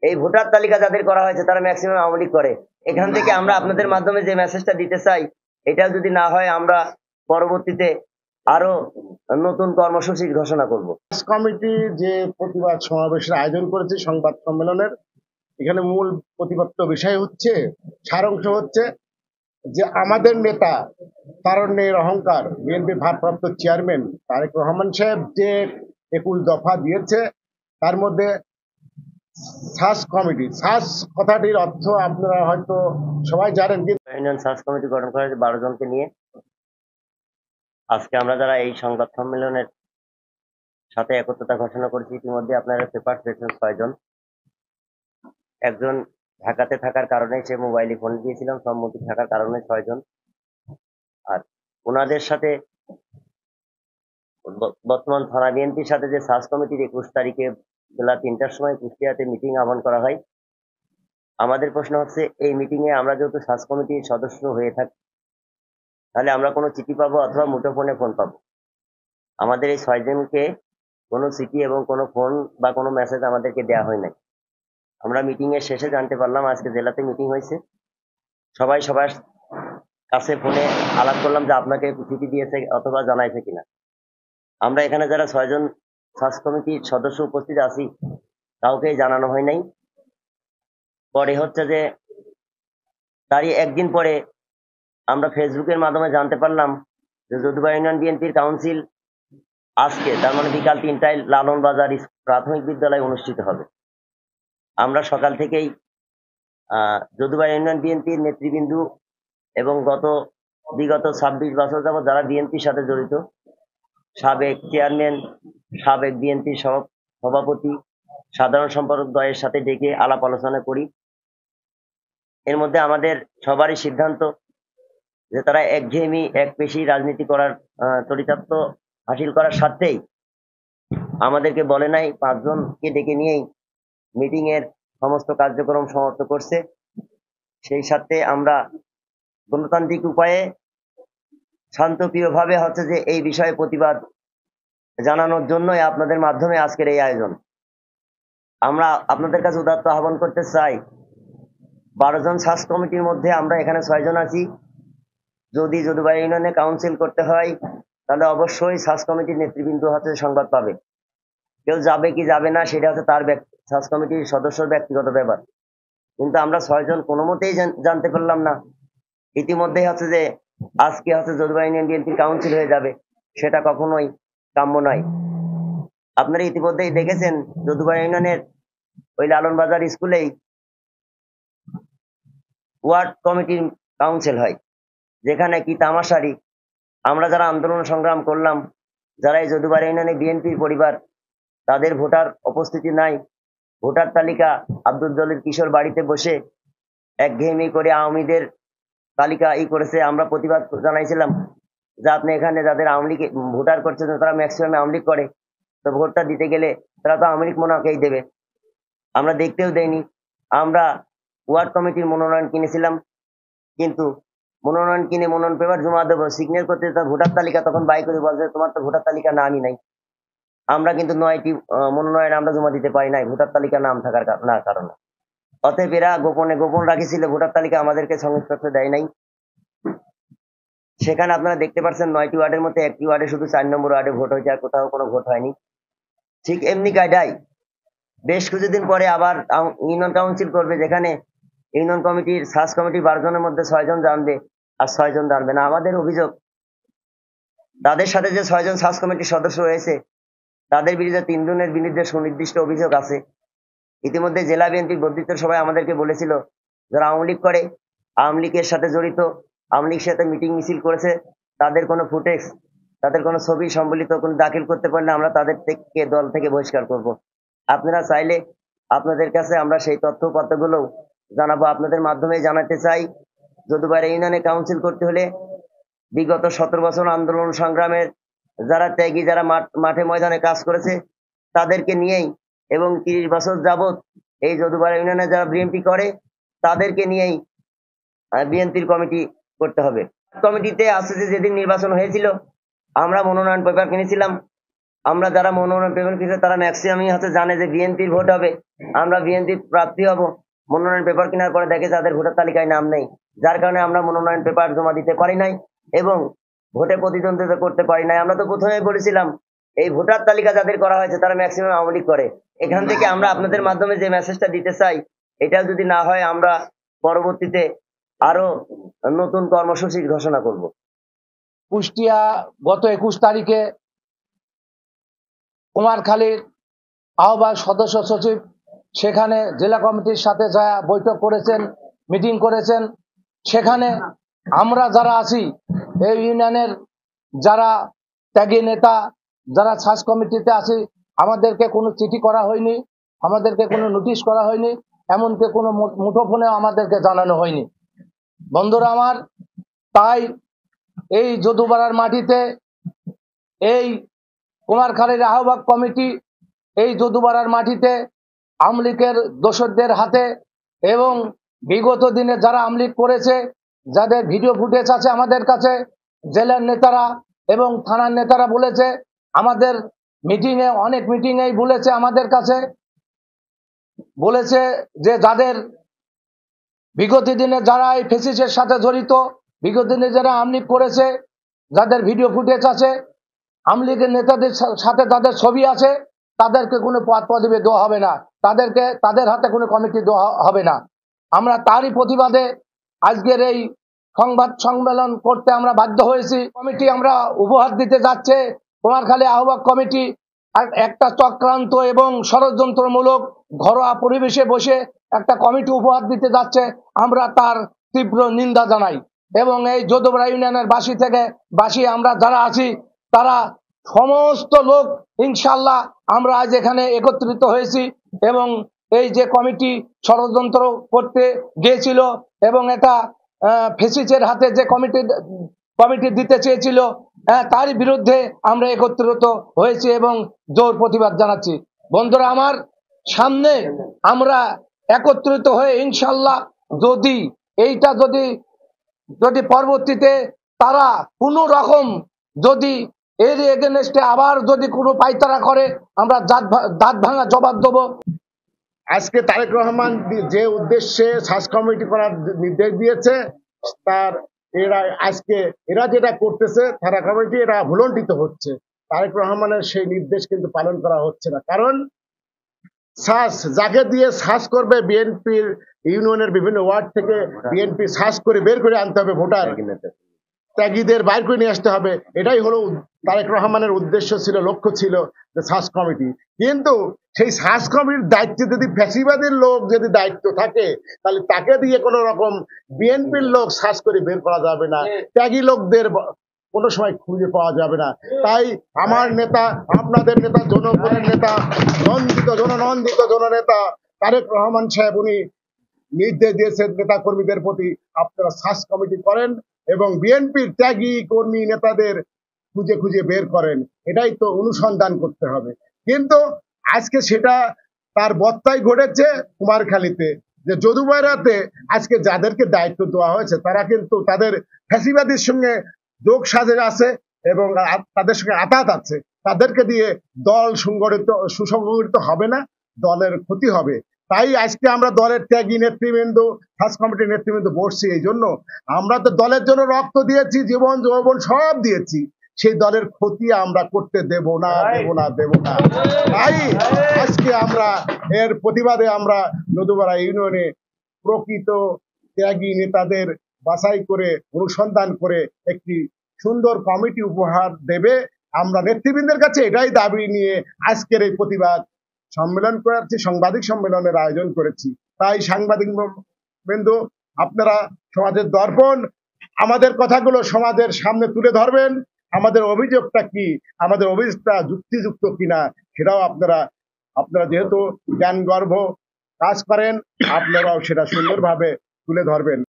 এই ভোটার তালিকা যাদের করা হয়েছে তারা ম্যাক্সিমাম আওয়ামী লীগ করে। এখান থেকে আমরা আপনাদের মাধ্যমে যে মেসেজটা দিতে চাই, এটা যদি না হয় আমরা পরবর্তীতে আরো নতুন কর্মসূচির ঘোষণা করব। কমিটি যে প্রতিবাদ সমাবেশের আয়োজন করেছে সংবাদ সম্মেলনের, এখানে মূল প্রতিপাদ্য বিষয় হচ্ছে, সারাংশ হচ্ছে যে আমাদের নেতা তারুণ্যের অহংকার বিএনপি ভারপ্রাপ্ত চেয়ারম্যান তারেক রহমান সাহেব যে 21 দফা দিয়েছে, তার মধ্যে সার্চ কমিটি, সার্চ কথাটির অর্থ আপনারা হয়তো সবাই জানেন। ইউনিয়ন সার্চ কমিটি গঠন করা হয়েছে 12 জনকে নিয়ে। আজকে আমরা যারা এই সংবাদ সম্মেলনের সাথে একত্রতা ঘোষণা করেছি, ইতিমধ্যে আপনারা পেপার পেয়েছেন 6 জন। একজন ঢাকাতে থাকার কারণে সে মোবাইলে ফোন দিয়েছিলাম, সম্মতি থাকার কারণে 6 জন। আর ওনাদের সাথে বর্তমান থানা বিএনপির সাথে যে সার্চ কমিটির 21 তারিখে বেলা 3টার সময় কুষ্টিয়াতে মিটিং আহ্বান করা হয়। আমাদের প্রশ্ন হচ্ছে, এই মিটিং এ আমরা যেহেতু সার্চ কমিটির সদস্য হয়ে থাকি, তাহলে আমরা কোনো চিঠি পাবো অথবা মুঠোফোনে ফোন পাবো? আমাদের এই 6 জনকে কোনো চিঠি এবং কোনো ফোন বা কোনো মেসেজ আমাদেরকে দেওয়া হয় নাই। আমরা মিটিং এর শেষে জানতে পারলাম আজকে জেলাতে মিটিং হয়েছে, সবাই সবার কাছে ফোনে আলাপ করলাম যে আপনাকে চিঠি দিয়েছে অথবা জানাইছে কিনা। আমরা এখানে যারা 6 জন সার্চ কমিটির সদস্য উপস্থিত আছি, কাউকে জানানো হয় নাই। পরে হচ্ছে যে তারই একদিন পরে আমরা ফেসবুকের মাধ্যমে জানতে পারলাম যে যদুবা ইউনিয়ন বিএনপির কাউন্সিল আজকে, তার মানে বিকাল 3টায় লালন বাজার প্রাথমিক বিদ্যালয়ে অনুষ্ঠিত হবে। আমরা সকাল থেকেই যদুবা ইউনিয়ন বিএনপির নেতৃবৃন্দ এবং বিগত 26 বছর যাবত যারা বিএনপির সাথে জড়িত, সাবেক চেয়ারম্যান, সাবেক বিএনপির সভাপতি, সাধারণ সম্পাদক দ্বয়ের সাথে ডেকে আলাপ আলোচনা করি। এর মধ্যে আমাদের সবারই সিদ্ধান্ত যে তারা একঘেয়েমি একপেশি রাজনীতি করার চরিতার্থ হাসিল করার স্বার্থেই আমাদেরকে বলে নাই, 5 জনকে ডেকে নিয়েই মিটিং এর সমস্ত কার্যক্রম সমাপ্ত করছে। সেই সাথে আমরা গণতান্ত্রিক উপায়ে শান্তপ্রিয়ভাবে হচ্ছে যে এই বিষয়ে প্রতিবাদ জানানোর জন্যই আপনাদের মাধ্যমে আজকের এই আয়োজন। আমরা আপনাদের কাছে উদাত্ত আহ্বান করতে চাই, 12 জন সার্চ কমিটির মধ্যে আমরা এখানে 6 জন আছি। যদি যদুবা ইউনিয়নে কাউন্সিল করতে হয়, তাহলে অবশ্যই সার্চ কমিটির নেতৃবৃন্দ হচ্ছে সংবাদ পাবে। কেউ যাবে কি যাবে না সেটা হচ্ছে তার সার্চ কমিটির সদস্যর ব্যক্তিগত ব্যাপার। কিন্তু আমরা 6 জন কোনো মতেই জানতে পারলাম না ইতিমধ্যেই হচ্ছে যে আজকে হচ্ছে যদুবা ইউনিয়ন বিএনপির কাউন্সিল হয়ে যাবে। সেটা কখনোই কাম্য নয়। আপনারা ইতিমধ্যেই দেখেছেন যদুবা ইউনিয়নের ওই লালন বাজার স্কুলেই ওয়ার্ড কমিটির কাউন্সিল হয়, যেখানে কি তামাশারি আমরা যারা আন্দোলন সংগ্রাম করলাম, যারা এই যদুবা ইউনিয়নে বিএনপির পরিবার, তাদের ভোটার উপস্থিতি নাই। ভোটার তালিকা আব্দুল জলিল কিশোর বাড়িতে বসে একঘেয়েমি করে আওয়ামীদের তালিকা করেছে। আমরা প্রতিবাদ জানাইছিলাম যে আপনি এখানে যাদের আওয়ামী লীগ ভোটার করছেন তারা ম্যাক্সিমাম আওয়ামী লীগ করে, তো ভোটটা দিতে গেলে তারা তো আওয়ামী লীগ মোনাকেই দেবে। আমরা দেখতেও দেয়নি। আমরা ওয়ার্ড কমিটির মনোনয়ন কিনেছিলাম, কিন্তু মনোনয়ন কিনে মনোনয়ন পেপার জমা দেবো, সিগনেচার করতে তার ভোটার তালিকা তখন বাই করে বলছে তোমার তো ভোটার তালিকা নামই নাই। আমরা কিন্তু 9টি মনোনয়ন আমরা জমা দিতে পারি নাই ভোটার তালিকা নাম থাকার না কারণে। অতএব এরা গোপন রাখিছিল, ভোটার তালিকা আমাদেরকে সংরক্ষিত দেয় নাই। সেখানে আপনারা দেখতে পাচ্ছেন 9টি ওয়ার্ডের মধ্যে 1টি ওয়ার্ডে শুধু 4 নম্বর ওয়ার্ডে ভোট হয়েছে, আর কোথাও কোনো ভোট হয়নি। ঠিক এমনি কায়দায় বেশ কিছুদিন পরে আবার ইউনিয়ন কাউন্সিল করবে, যেখানে ইউনিয়ন কমিটির সার্চ কমিটির 12 জনের মধ্যে 6 জন জানবে আর 6 জন জানবে না। আমাদের অভিযোগ, তাদের সাথে যে 6 জন সার্চ কমিটির সদস্য রয়েছে তাদের বিরুদ্ধে 3 জনের বিরুদ্ধে সুনির্দিষ্ট অভিযোগ আছে। ইতিমধ্যে জেলা বিএনপির বর্ধিত সভায় আমাদেরকে বলেছিল যারা আওয়ামী লীগ করে, আওয়ামী লীগের সাথে জড়িত, আওয়ামী লীগের সাথে মিটিং মিছিল করেছে, তাদের কোনো ফুটেজ, তাদের কোনো ছবি সম্বলিত কোনো দাখিল করতে পারলে আমরা তাদের থেকে দল থেকে বহিষ্কার করব। আপনারা চাইলে আপনাদের কাছে আমরা সেই তথ্যপত্রগুলো জানাবো। আপনাদের মাধ্যমে জানাতে চাই, যদুবা ইউনিয়নে কাউন্সিল করতে হলে বিগত 17 বছর আন্দোলন সংগ্রামের যারা ত্যাগী, যারা মাঠে ময়দানে কাজ করেছে তাদেরকে নিয়েই, এবং 30 বছর যাবত এই যদুবা ইউনিয়নে যারা বিএনপি করে তাদেরকে নিয়েই বিএনপির কমিটি করতে হবে। কমিটিতে আছে যে যেদিন নির্বাচন হয়েছিল আমরা মনোনয়ন পেপার কিনেছিলাম, আমরা যারা মনোনয়ন পেপার কিনছে তারা ম্যাক্সিমামই হচ্ছে জানে যে বিএনপির ভোট হবে, আমরা বিএনপি প্রার্থী হব। মনোনয়ন পেপার কেনার পরে দেখে তাদের ভোটার তালিকায় নাম নেই, যার কারণে আমরা মনোনয়ন পেপার জমা দিতে পারি নাই এবং ভোটে প্রতিদ্বন্দ্বিতা করতে পারি নাই। আমরা তো প্রথমেই বলেছিলাম এই ভোটার তালিকা যাদের করা হয়েছে তারা ম্যাক্সিমাম আওয়ামী লীগ করে। এখান থেকে আমরা আপনাদের মাধ্যমে যে মেসেজটা দিতে চাই, এটা যদি না হয় আমরা পরবর্তীতে আরো নতুন কর্মসূচি ঘোষণা করব। কুষ্টিয়া গত 21 তারিখে কুমারখালীর আহ্বায়ক সদস্য সচিব সেখানে জেলা কমিটির সাথে যা বৈঠক করেছেন, মিটিং করেছেন। সেখানে আমরা যারা আছি এই ইউনিয়নের যারা ত্যাগী নেতা, যারা সার্চ কমিটিতে আছি, আমাদেরকে কোনো চিঠি করা হয়নি, আমাদেরকে কোনো নোটিশ করা হয়নি, এমনকি কোনো মুঠোফোনে আমাদেরকে জানানো হয়নি। বন্ধুরা আমার, তাই এই যদুপাড়ার মাটিতে এই কুমারখালীর আহ্বায়ক কমিটি এই যদুপাড়ার মাটিতে আওয়ামী লীগের দোসরদের হাতে এবং বিগত দিনে যারা আওয়ামী লীগ করেছে, যাদের ভিডিও ফুটেজ আছে আমাদের কাছে, জেলার নেতারা এবং থানার নেতারা বলেছে, আমাদের মিটিংয়ে অনেক মিটিংয়েই বলেছে, আমাদের কাছে বলেছে যে যাদের বিগত দিনে যারা এই ফেসিসের সাথে জড়িত, বিগত দিনে যারা আওয়ামী লীগ করেছে, যাদের ভিডিও ফুটেজ আছে, আওয়ামী লীগের নেতাদের সাথে তাদের ছবি আছে, তাদেরকে কোনো পদ পদবি দেওয়া হবে না, তাদের হাতে কোনো কমিটি দেওয়া হবে না। আমরা তারই প্রতিবাদে আজকের এই সংবাদ সম্মেলন করতে আমরা বাধ্য হয়েছি। কমিটি আমরা উপহার দিতে যাচ্ছে, কুমারখালী আহ্বায়ক কমিটি একটা চক্রান্ত এবং ষড়যন্ত্রমূলক ঘরোয়া পরিবেশে বসে একটা কমিটি উপহার দিতে যাচ্ছে। আমরা তার তীব্র নিন্দা জানাই এবং এই যদুপাড়া ইউনিয়নের বাসী আমরা যারা আছি তারা সমস্ত লোক ইনশাল্লাহ আমরা আজ এখানে একত্রিত হয়েছি এবং এই যে কমিটি ষড়যন্ত্র করতে গিয়েছিল এবং এটা ফেসিসের হাতে যে কমিটি দিতে চেয়েছিল, তারই বিরুদ্ধে আমরা একত্রিত হয়েছি এবং জোর প্রতিবাদ জানাচ্ছি। বন্ধুরা আমার, সামনে আমরা একত্রিত হয়ে ইনশাল্লাহ যদি এইটা যদি পরবর্তীতে তারা কোনো রকম যদি এর এগেনস্টে আবার যদি কোনো পাইতারা করে, আমরা দাঁত ভাঙা জবাব দেবো। আজকে তারেক রহমান যে উদ্দেশ্যে সার্চ কমিটি করার নির্দেশ দিয়েছে, তার এরা যেটা করতেছে তারা কমিটি এরা ভুলণ্ঠিত হচ্ছে। তারেক রহমানের সেই নির্দেশ কিন্তু পালন করা হচ্ছে না। কারণ যাকে দিয়ে সার্চ করবে, বিএনপির ইউনিয়নের বিভিন্ন ওয়ার্ড থেকে বিএনপি সার্চ করে বের করে আনতে হবে, ভোটার ত্যাগীদের বাইর করে নিয়ে আসতে হবে। এটাই হলো তারেক রহমানের উদ্দেশ্য ছিল, লক্ষ্য ছিল যে সার্চ কমিটি। কিন্তু সেই সার্চ কমিটির দায়িত্বে যদি ফ্যাসিবাদের লোক যদি দায়িত্ব থাকে, তাহলে তাকে দিয়ে কোনো রকম বিএনপির লোক সার্চ করে বের করা যাবে না, ত্যাগী লোকদের কোনো সময় খুঁজে পাওয়া যাবে না। তাই আমার নেতা, আপনাদের নেতা, জনগণের নেতা, জননন্দিত জননেতা তারেক রহমান সাহেব উনি নির্দেশ দিয়েছেন নেতা কর্মীদের প্রতি, আপনারা সার্চ কমিটি করেন এবং বিএনপির ত্যাগী কর্মী নেতাদের খুঁজে খুঁজে বের করেন। এটাই তো অনুসন্ধান করতে হবে। কিন্তু আজকে সেটা তার বত্তাই ঘটেছে কুমারখালীতে, যে যদুপাড়াতে আজকে যাদেরকে দায়িত্ব দেওয়া হয়েছে তারা কিন্তু তাদের ফ্যাসিবাদীর সঙ্গে যোগ সাজে আছে এবং তাদের সঙ্গে আঘাত আছে। তাদেরকে দিয়ে দল সুসংগঠিত হবে না, দলের ক্ষতি হবে। তাই আজকে আমরা দলের ত্যাগী নেতৃবৃন্দ, সার্চ কমিটির নেতৃবৃন্দ বসছি। এই জন্য আমরা তো দলের জন্য রক্ত দিয়েছি, জীবন যৌবন সব দিয়েছি, সেই দলের ক্ষতি আমরা করতে দেব না। তাই আজকে আমরা এর প্রতিবাদে আমরা যদুপাড়া ইউনিয়নে প্রকৃত ত্যাগী নেতাদের বাছাই করে অনুসন্ধান করে একটি সুন্দর কমিটি উপহার দেবে। আমরা নেতৃবৃন্দের কাছে এটাই দাবি নিয়ে আজকের এই প্রতিবাদ সম্মেলন করেছি, সাংবাদিক সম্মেলনের আয়োজন করেছি। তাই সাংবাদিক বৃন্দ, আপনারা সমাজের দর্পণ, আমাদের কথাগুলো সমাজের সামনে তুলে ধরবেন। আমাদের অভিযোগটা কি, আমাদের অভিযোগটা যুক্তিযুক্ত কিনা, সেটাও আপনারা যেহেতু জ্ঞান গর্ভ কাজ করেন, আপনারাও সেটা সুন্দরভাবে তুলে ধরবেন।